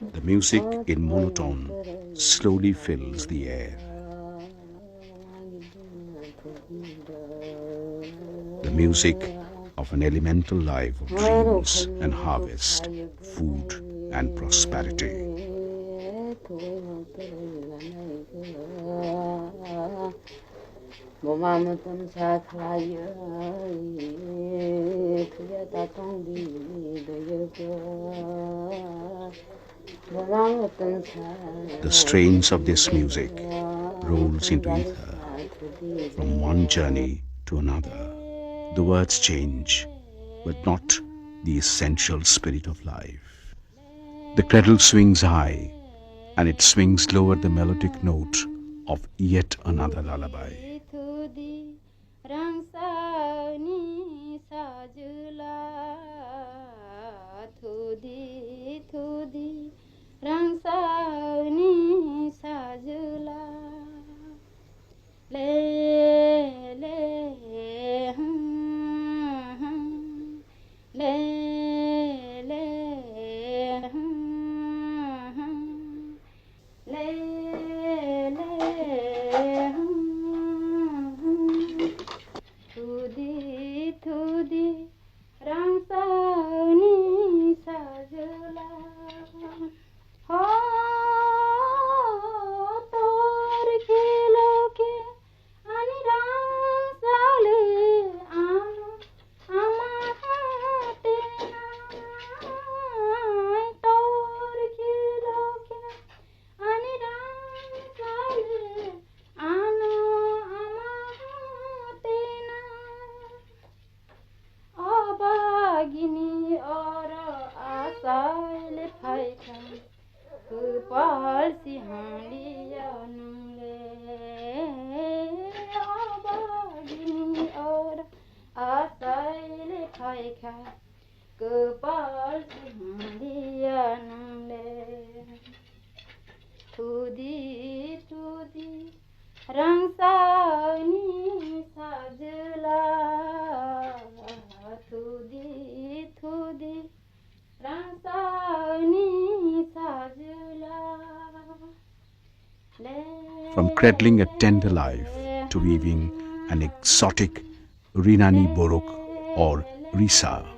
The music in monotone slowly fills the air. The music of an elemental life of dreams and harvest, food and prosperity. The strains of this music rolls into ether from one journey to another. The words change, but not the essential spirit of life. The cradle swings high, and it swings lower the melodic note of yet another lullaby. From cradling a tender life to weaving an exotic Rinani Borok or Risa.